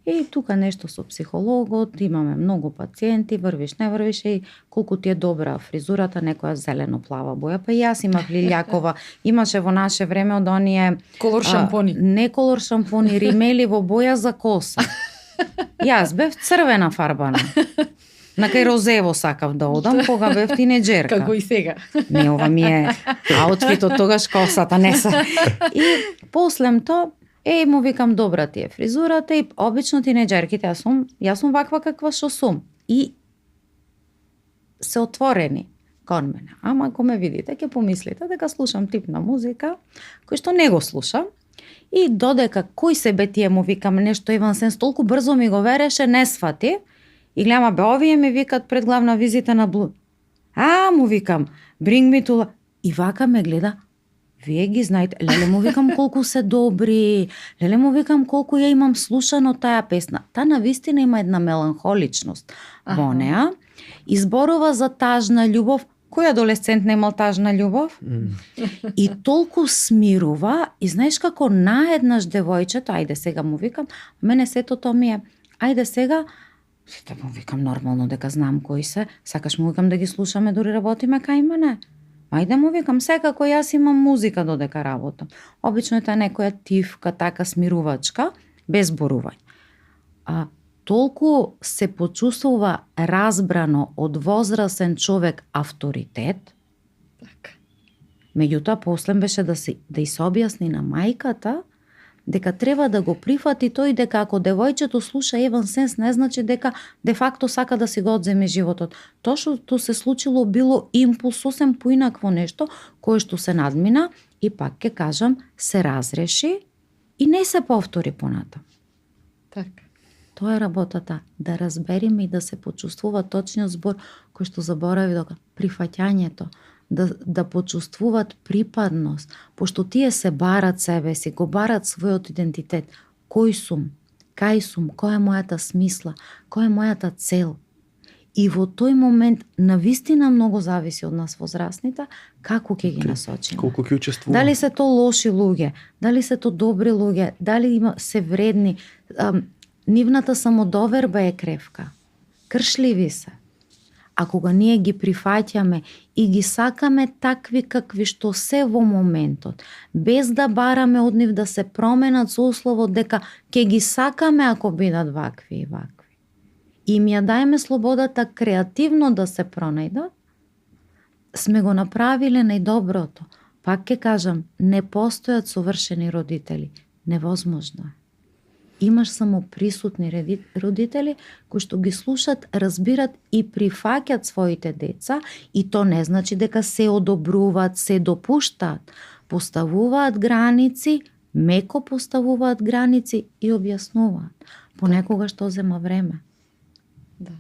И тука нешто со психологот, имаме многу пациенти, врвиш, не врвиш, и колку ти е добра фризурата, некоја зелено-плава боја, па и јас имав лилјакова, имаше во наше време од оние колор шампони. Не колор шампони, римели во боја за коса. Јас бев црвена фарбана. На кај розево сакав да одам кога бев тинеџерка. Како и сега. Не, ова ми е аутфитот, тогаш косата не се. И послем тоа, му викам, добра ти е фризурата, и обично тинеџерките, јас сум ваква каква што сум. И се отворени кон мене. Ама ако ме видите, ќе помислите дека слушам тип на музика кој што не го слушам. И додека кој се бе тие, му викам, нешто евансенс, толку брзо ми го вереше, не свати. И гледам, бе, овие ми викат пред главна визита на Блу. Му викам, bring me to... И вака ме гледа, вие ги знаете. Леле, му викам, колку се добри. Леле, му викам, колку ја имам слушано таа песна. Та навистина има една меланхоличност во неа. Изборува за тажна љубов. Кој адолесцент не имал тажна љубов? И толку смирува. И знаеш како наеднаш девојчето, ајде сега му викам, мене сето тоа ми е, ајде сега, да му викам нормално дека знам кои се, сакаш му викам да ги слушаме дури работиме кај мене. Ајде му викам, секако јас имам музика додека работам. Обично е таа некоја тивка, така смирувачка, без зборување. Толку се почувствува разбрано од возрасен човек авторитет. Така. Меѓутоа, после беше да се објасни на мајката дека треба да го прифати тој, дека ако девојчето слуша евансенс, не значи дека де факто сака да си го одземе животот. Тоа што се случило било импулс, сосем поинакво нешто, кое што се надмина и пак ќе кажам, се разреши и не се повтори понатам. Така. Тоа е работата, да разбериме и да се почувствува точниот збор кој што заборави дека прифаќањето, да почувствуваат припадност, пошто тие се барат себе си, го барат својот идентитет. Кој сум? Кај сум? Која е мојата смисла? Која е мојата цел? И во тој момент навистина многу зависи од нас возрастните како ќе ги насочиме. Колку ќе учествуваме. Дали се то лоши луѓе, дали се то добри луѓе, дали се вредни. Нивната самодоверба е кревка. Кршливи се. А кога ние ги прифаќаме и ги сакаме такви какви што се во моментот, без да бараме од нив да се променат со условот дека ќе ги сакаме ако бидат вакви и вакви. И им ја дајме слободата креативно да се пронајдат, сме го направиле најдоброто. Пак ќе кажам, не постојат совршени родители. Невозможно е. Имаш само присутни родители кои што ги слушат, разбират и прифаќат своите деца, и то не значи дека се одобруваат, се допуштаат. Поставуваат граници, меко поставуваат граници и објаснуваат. Понекогаш тоа зема време. Да.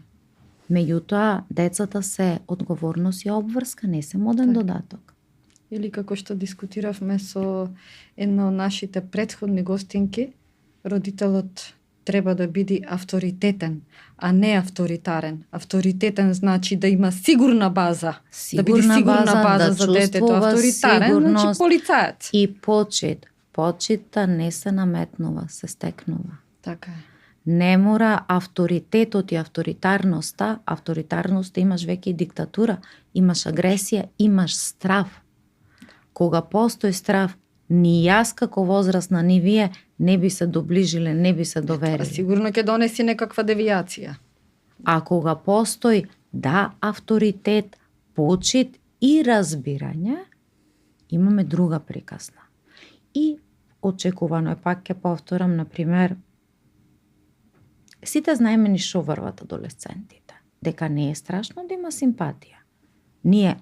Меѓутоа, децата се одговорност и обврска, не се моден додаток. Или како што дискутиравме со една од нашите претходни гостинки, родителот треба да биде авторитетен, а не авторитарен. Авторитетен значи да има сигурна база. Да биде сигурна база за детето. Авторитарен значи полицаец. И почит. Почита не се наметнува, се стекнува. Така е. Не мора авторитетот и авторитарноста. Авторитарноста имаш веќе и диктатура, имаш агресија, имаш страв. Кога постои страв, ни јас како возрастна, ни вие не би се доближиле, не би се довериле. Сигурно ќе донеси некаква девијација. А кога постои, да, авторитет, почит и разбирање, имаме друга приказна. И очекувано е, пак ќе повторам, например, сите знаеме ни шо врват адолесцентите. Дека не е страшно да има симпатија. Ние,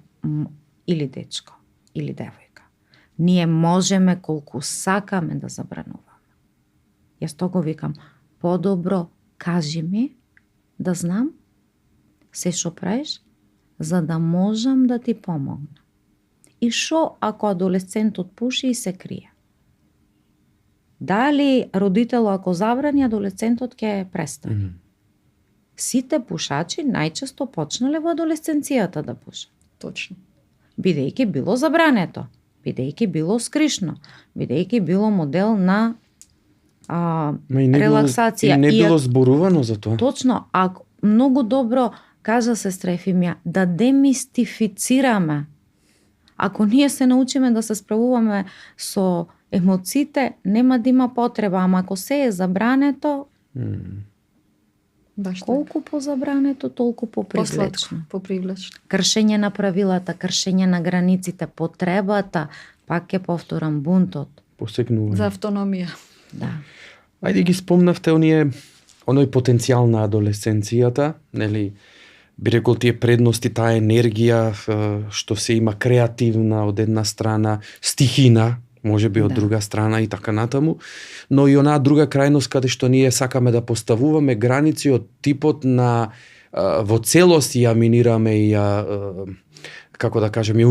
или дечко, или девојка, ние можеме колку сакаме да забрануваме. Јас тоа викам, подобро кажи ми да знам се шо правиш, за да можам да ти помогнам. И шо ако адолесцентот пуши и се крие? Дали родител ако забрани, адолесцентот ќе престане? Сите пушачи најчесто почнале во адолесценцијата да пушат. Точно. Бидејќи било забрането, бидејќи било скришно, бидејќи било модел на релаксација. И не било зборувано за тоа. Точно, ако многу добро кажа сестра Ефимија, да демистифицираме. Ако ние се научиме да се справуваме со емоциите, нема да има потреба, ама ако се е забрането, колку по забрането, толку попривлечно. Кршење на правилата, кршење на границите, потребата, пак ќе повторам, бунтот. Посегнување. За автономија. Да. Ајде ги спомнавте оној потенцијал на адолесценцијата, нели, би рекол тие предности, таа енергија, што се има креативна од една страна, стихина, може би од друга страна и така натаму, но и онаа друга крајност каде што ние сакаме да поставуваме граници од типот на во целост ја минираме и како да кажем, го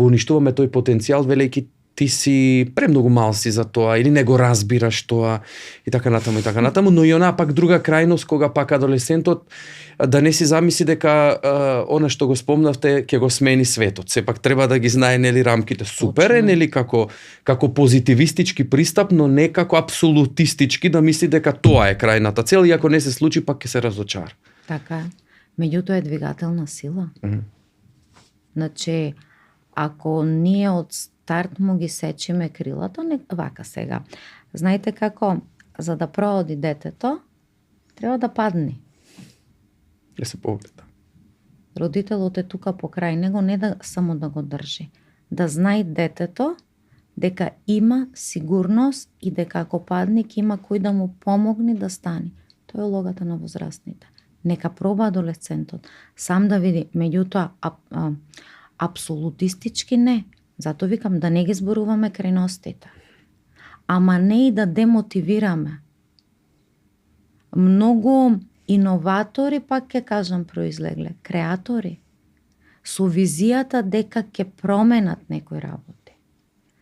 уништуваме тој потенцијал, велејќи ти си премногу мал си за тоа или не го разбираш тоа и така натаму, но и онаа пак друга крајност кога пак адолесцентот да не си замисли дека она што го спомнавте ќе го смени светот. Сепак треба да ги знае нели рамките. Супер е нели како позитивистички пристап, но не како апсолутистички да мисли дека тоа е крајната цел и ако не се случи пак ќе се разочара. Така е. Меѓутоа е двигателна сила. Значи, ако ние од старт му ги сечиме крилото, не вака сега. Знаете како, за да прооди детето, треба да падне. Да се погледа. Родителот е тука покрај него, не да само да го држи. Да знае детето дека има сигурност и дека ако падне, ќе има кој да му помогне да стане. Тоа е улогата на возрастните. Нека проба адолесцентот. Сам да види, меѓутоа, апсолутистички не. Зато викам да не ги зборуваме крајностите. Ама не и да демотивираме. Многу иноватори, пак ќе кажам, произлегле, креатори, со визијата дека ќе променат некои работи.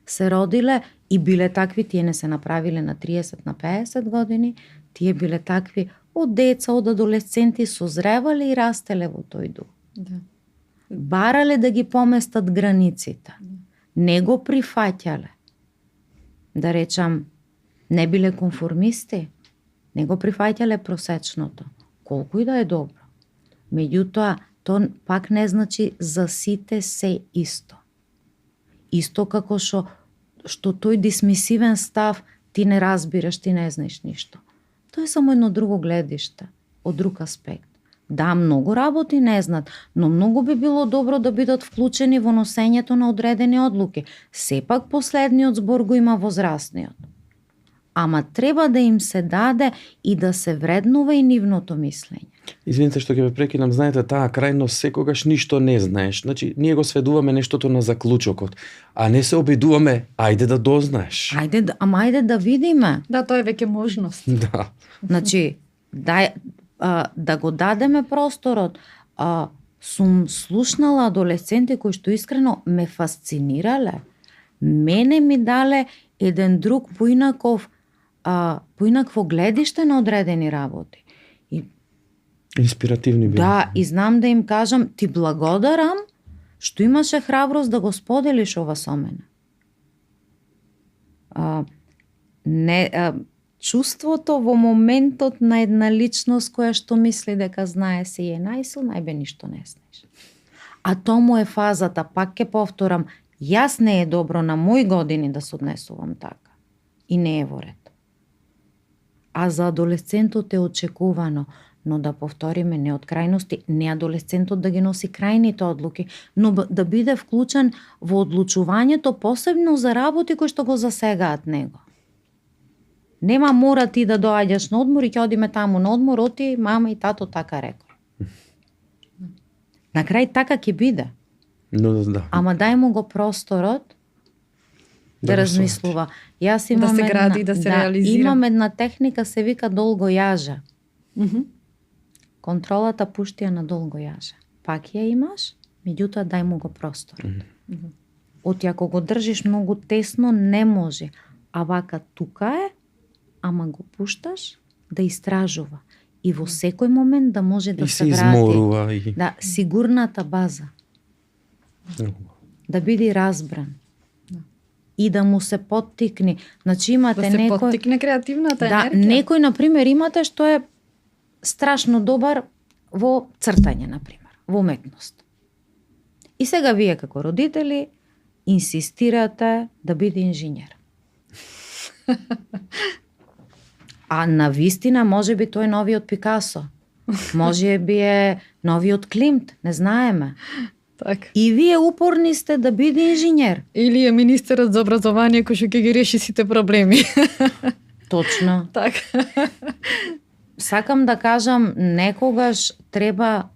Се родиле и биле такви, тие не се направиле на 30, на 50 години, тие биле такви од деца, од адолесценти созревале и растеле во тој дух. Да. Барале да ги поместат границите. Не го прифаќале. Да речам, не биле конформисти, не го прифаќале просечното, колку и да е добро. Меѓутоа, тоа пак не значи за сите се исто. Исто како што тој дисмисивен став, ти не разбираш, ти не знаеш ништо. Тоа е само едно друго гледиште, од друг аспект. Да, многу работи не знаат, но многу би било добро да бидат вклучени во носењето на одредени одлуки. Сепак последниот збор го има возрастниот. Ама треба да им се даде и да се вреднува и нивното мислење. Извините што ќе ве прекинам, знаете, таа крајност секогаш ништо не знаеш. Значи, ние го сведуваме нештото на заклучокот, а не се обидуваме, ајде да дознаеш. Ајде да видиме. Да, тоа е веќе можност. Да. Значи, да го дадеме просторот. Сум слушнала адолесценти кои што искрено ме фасцинирале. Мене ми дале еден друг поинакво гледиште на одредени работи. Инспиративни били. Да, и знам да им кажам, ти благодарам што имаше храброст да го споделиш ова со мене. Чувството во моментот на една личност која што мисли дека знае се и е најсилна, најбе ништо не знаеш. А тому е фазата, пак ќе повторам, јас не е добро на мои години да се однесувам така. И не е во ред. А за адолесцентот е очекувано, но да повториме, не од крајности, не адолесцентот да ги носи крајните одлуки, но да биде вклучен во одлучувањето, посебно за работи кои што го засегаат него. Нема мора ти да доаѓаш на одмор и ќе одиме таму на одмор, оти мама и тато така рекол. На крај така ќе биде. Но да. Ама дај му го просторот да размислува. Јас имам да се гради и да се реализира. Имам една техника, се вика долго јажа. Контролата пушти ја на долго јаже. Пак ја имаш, меѓутоа дај му го простор. Оти ако го држиш многу тесно, не може. А вака тука е, ама го пушташ да истражува. И во секој момент да може да се врати. И се изморува. Да, сигурната база. Да биде разбран. И да му се поттикни. Значи имате да се некој... поттикне креативната енергија. Да, некој, например, имате што е страшно добар во цртање, например, во уметност. И сега вие како родители инсистирате да биде инженер. А на вистина може би тој новиот Пикасо. Може би е новиот Климт, не знаеме. Так. И вие упорни сте да биде инженер. Или е министерот за образование кој што ќе ги реши сите проблеми. Точно. Так. Сакам да кажам, некогаш треба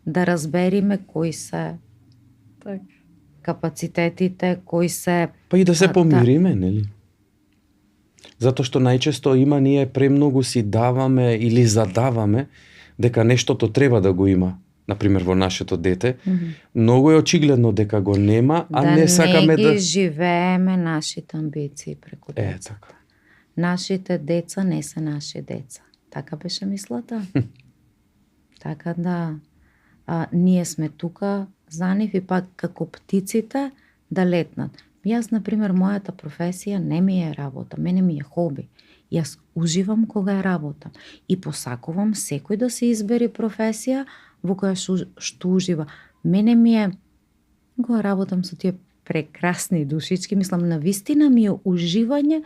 да разбериме кои се так. капацитетите, кои се... Па и да се помириме, нели? Затоа што најчесто ние премногу си даваме или задаваме дека нештото треба да го има, например во нашето дете. Многу е очигледно дека го нема, а не сакаме да... Да не ги живееме нашите амбиции преку деца. Така. Нашите деца не се наши деца. Така беше мислата. Така да, ние сме тука за нив и пак како птиците да летнат. Јас, например, мојата професија не ми е работа, мене ми е хоби. Јас уживам кога е работа. И посакувам секој да се избери професија во која што ужива. Мене ми е, кога работам со тие прекрасни душички, мислам, на вистина ми е уживање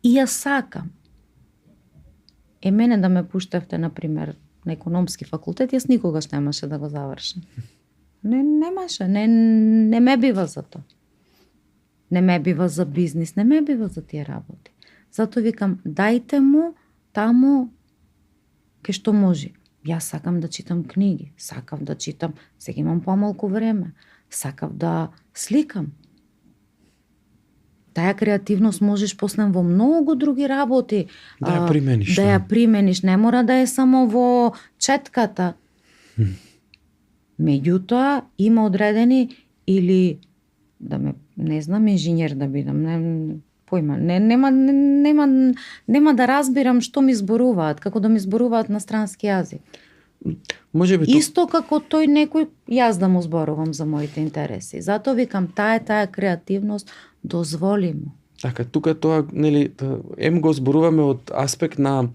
и ја сакам. Мене да ме пуштавте, например, на економски факултет, јас никогаш немаше да го завршам. Немаше, не ме бива за тоа. Не ме бива за бизнис, не ме бива за тие работи. Зато викам, дајте му таму кај што може. Јас сакам да читам книги, сакам да читам, сега имам помалку време, сакам да сликам. Таа креативност можеш после во многу други работи да ја примениш. Да ја примениш, не мора да е само во четката. Меѓутоа има одредени или да ме, не знам, инженер да бидам, појма. Нема да разбирам што ми зборуваат, како да ми зборуваат на странски јазик. Можеби Исто како тој некој, јас да му зборувам за моите интереси. Затоа викам, таа креативност, дозволи му. Така, тука тоа, нели, го зборуваме од аспект на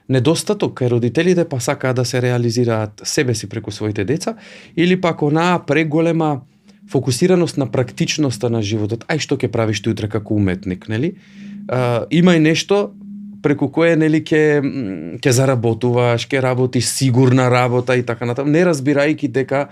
недостаток кај родителите, па сакаат да се реализираат себе си преку своите деца, или пак онаа преголема фокусираност на практичноста на животот. Ај што ќе правиш ти утре како уметник, нели? Има и нешто преку кое, нели, ќе заработуваш, ќе работиш сигурна работа и така натаму, не разбирајќи дека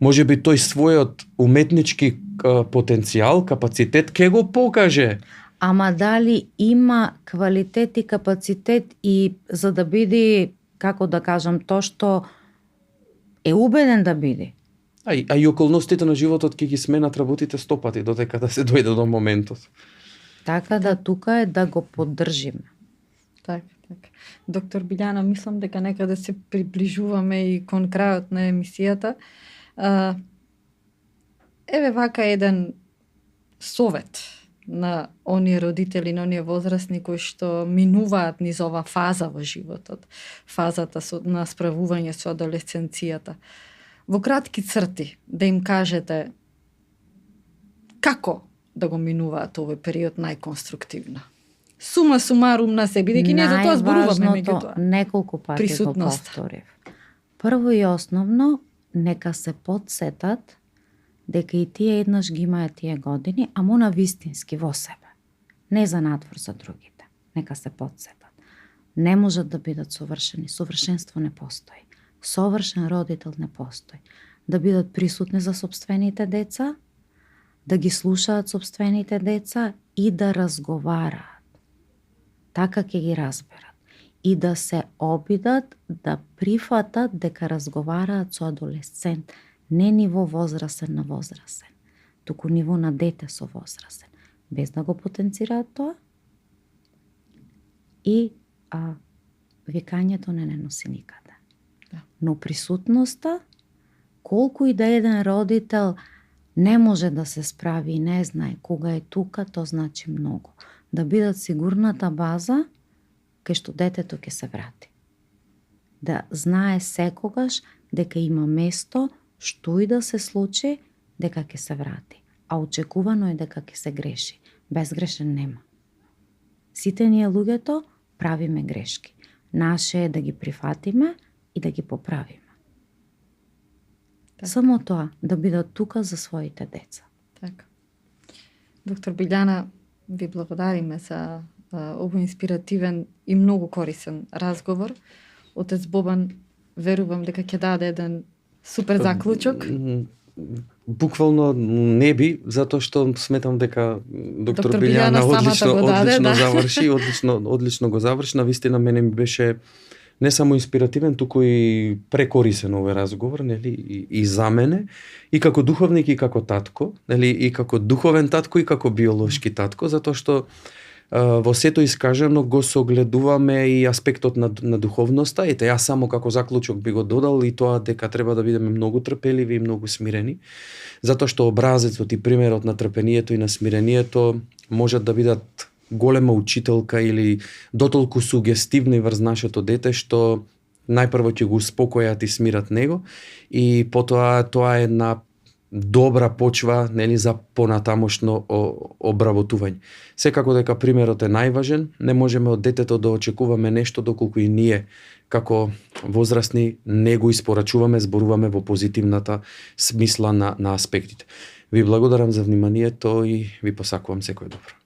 можеби тој својот уметнички потенцијал, капацитет ќе го покаже. Ама дали има квалитет и капацитет и за да биде, како да кажам, тоа што е убеден да биде. А и околностите на животот ќе ги сменат работите 100 пати додека да се дојде до моментот. Така да тука е да го поддржиме. Така. Доктор Билјана, мислам дека некаде се приближуваме и кон крајот на емисијата. Еве вака еден совет на оние родители, на оние возрастни кои што минуваат низ ова фаза во животот, фазата на справување со адолесценцијата. Во кратки црти, да им кажете како да го минуваат овој период најконструктивно. Сума сумарум на себе, бидејќи ние за тоа зборуваме меѓутоа. Неколку пати го повторив. Прво и основно, нека се потсетат дека и тие еднаш ги имаат тие години, ама на вистински во себе. Не за надвор за другите. Нека се потсетат. Не можат да бидат совршени. Совршенство не постои. Совршен родител не постои. Да бидат присутни за сопствените деца, да ги слушаат сопствените деца и да разговараат. Така ќе ги разберат. И да се обидат да прифатат дека разговараат со адолесцент, не ниво возрасен на возрасен, туку ниво на дете со возрасен, без да го потенцираат тоа. И викањето не носи никаде. Да. Но присутноста, колку и да еден родител не може да се справи и не знае кога е тука, тоа значи многу. Да бидат сигурната база кај што детето ќе се врати. Да знае секогаш дека има место што и да се случи, дека ќе се врати. А очекувано е дека ќе се греши. Безгрешен нема. Сите ние луѓето правиме грешки. Наше е да ги прифатиме и да ги поправиме. Так. Само тоа, да бидат тука за своите деца. Така. Доктор Билјана, ви благодариме за овој инспиративен и многу корисен разговор. Отец Бобан, верувам дека ќе даде еден супер заклучок. Буквално не би, затоа што сметам дека доктор Билјана одлично заврши, одлично го заврши. Навистина мене ми беше не само инспиративен, туку и прекорисен овој разговор, нели, и за мене, и како духовник и како татко, нели, и како духовен татко и како биолошки татко, затоа што во сето искажено го согледуваме и аспектот на духовноста. Ете, јас само како заклучок би го додал и тоа дека треба да бидеме многу трпеливи и многу смирени, затоа што образецот и примерот на трпението и на смирението можат да бидат голема учителка или дотолку сугестивни врз нашето дете што најпрво ќе го успокојат и смират него и потоа тоа е една добра почва, нели, за понатамошно обработување. Секако дека примерот е најважен, не можеме од детето да очекуваме нешто доколку и ние како возрастни не го испорачуваме, зборуваме во позитивната смисла на аспектите. Ви благодарам за вниманието и ви посакувам секој добро.